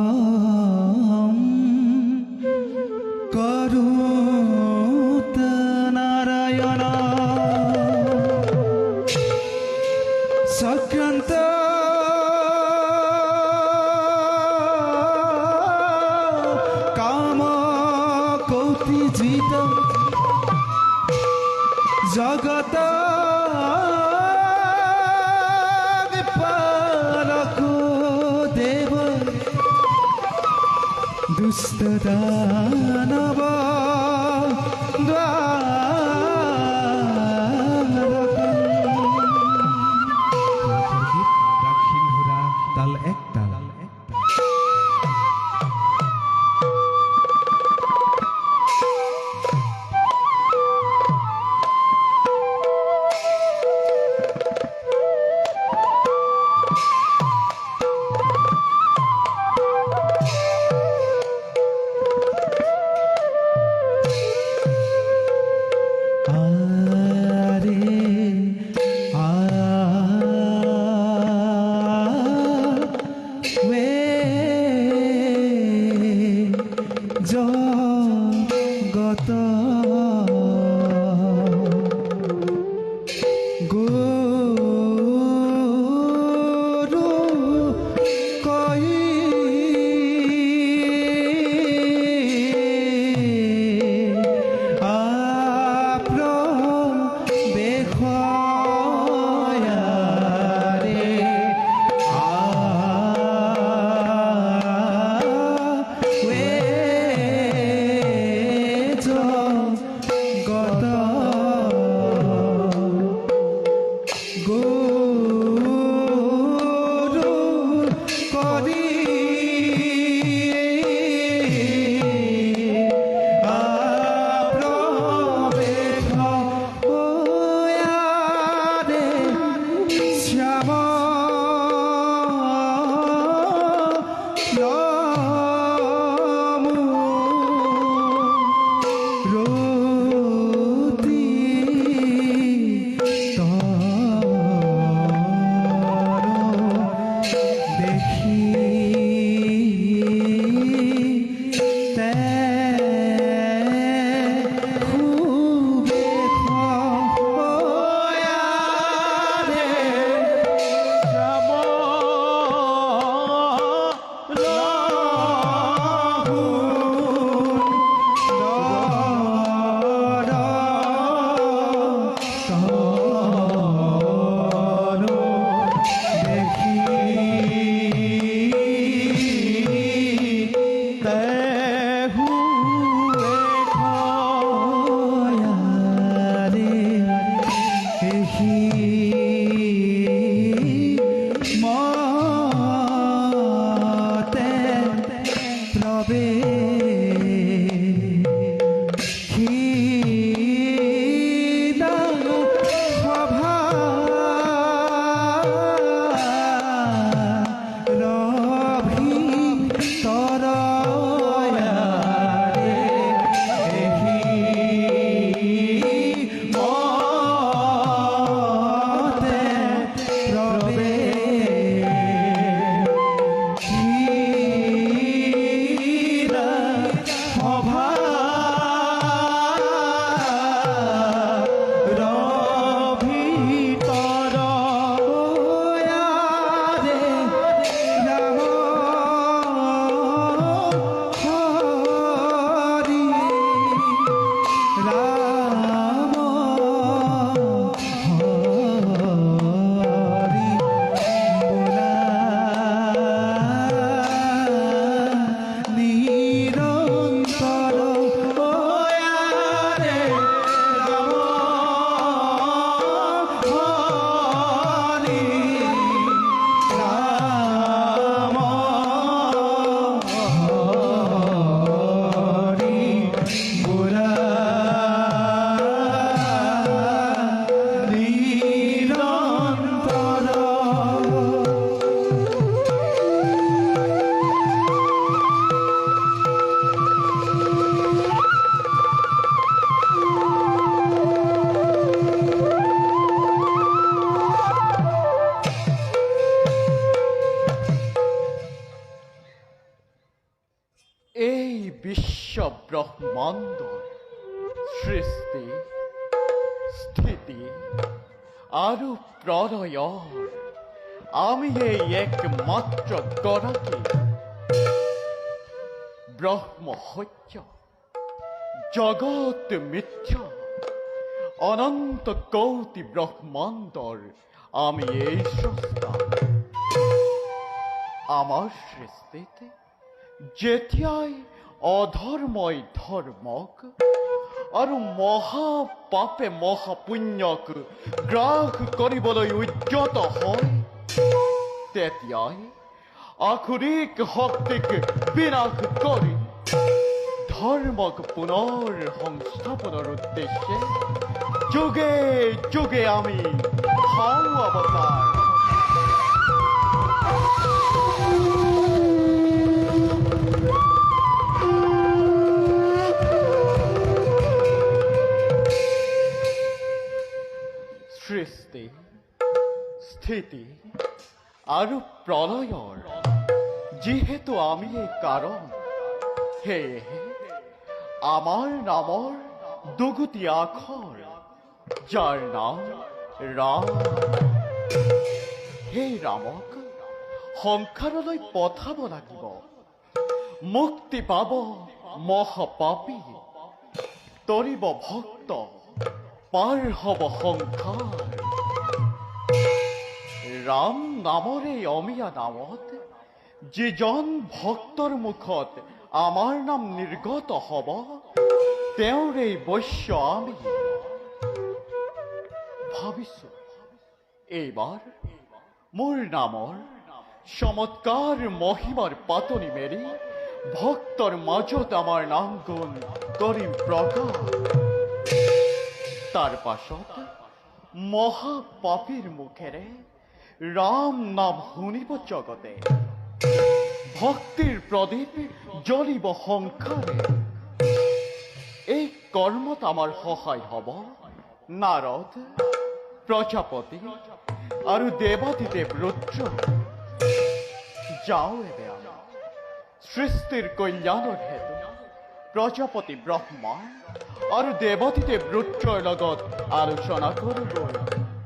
প্রবেশম করুত নারায়ণ সক্রান্ত কাম কৌতিজিত জগত দুষ্ট দানব সিংহরা তাল এক তাল জগত গুরু কই আপ্র বেখয়ারে গত গুরু করি প্রবেশ ওয়ারে শ্যাম এই বিশ্ব ব্ৰহ্মাণ্ডৰ সৃষ্টি স্থিতি আৰু প্ৰলয়ৰ আমি এই একমাত্ৰ গৰাকী ব্ৰহ্ম সত্য জগত মিথ্যা অনন্ত কৌটি ব্ৰহ্মাণ্ডৰ আমি এই স্ৰষ্টা আমাৰ সৃষ্টিত যেতিয়াই অধৰ্মই ধৰ্মক আৰু মহাপাপে মহাপুণ্যক গ্ৰাস কৰিবলৈ উদ্যত হয় তেতিয়াই আখৰিক শক্তিক বিনাশ কৰি ধৰ্মক পুনৰ সংস্থাপনৰ উদ্দেশ্যে যুগে যুগে আমি ভাও অৱতাৰ সৃষ্টি স্থিতি আৰু প্ৰলয়ৰ যিহেতু আমি এই কাৰণ সেয়েহে আমাৰ নামৰ দুগুটি আখৰ যাৰ নাম ৰাম সেই ৰামক সংসাৰলৈ পঠাব লাগিব মুক্তি পাব মহাপাপী তৰিব ভক্ত পাৰ হব সংসাৰ ৰাম নামৰ এই অমিয়া নামত যিজন ভক্তৰ মুখত আমাৰ নাম নিৰ্গত হ'ব তেওঁৰ এই বৈশ্য আমি ভাবিছো এইবাৰ মোৰ নামৰ চমৎকাৰ মহিমাৰ পাতনি মেলি ভক্তৰ মাজত আমাৰ নাম গুণ কৰিম প্ৰকাশ তাৰ পাছত মহাপাপীৰ মুখেৰে ৰাম নাম শুনিব জগতে ভক্তিৰ প্ৰদীপ জ্বলিব সংসাৰে এই কৰ্মত আমাৰ সহায় হ'ব নাৰদ প্ৰজাপতি আৰু দেৱাদিদেৱ ৰুদ্ৰ যাওঁ এবে আমি সৃষ্টিৰ কল্যাণৰ হেতু প্ৰজাপতি ব্ৰহ্মা আৰু দেৱাদিদেৱ ৰুদ্ৰৰ লগত আলোচনা কৰোঁ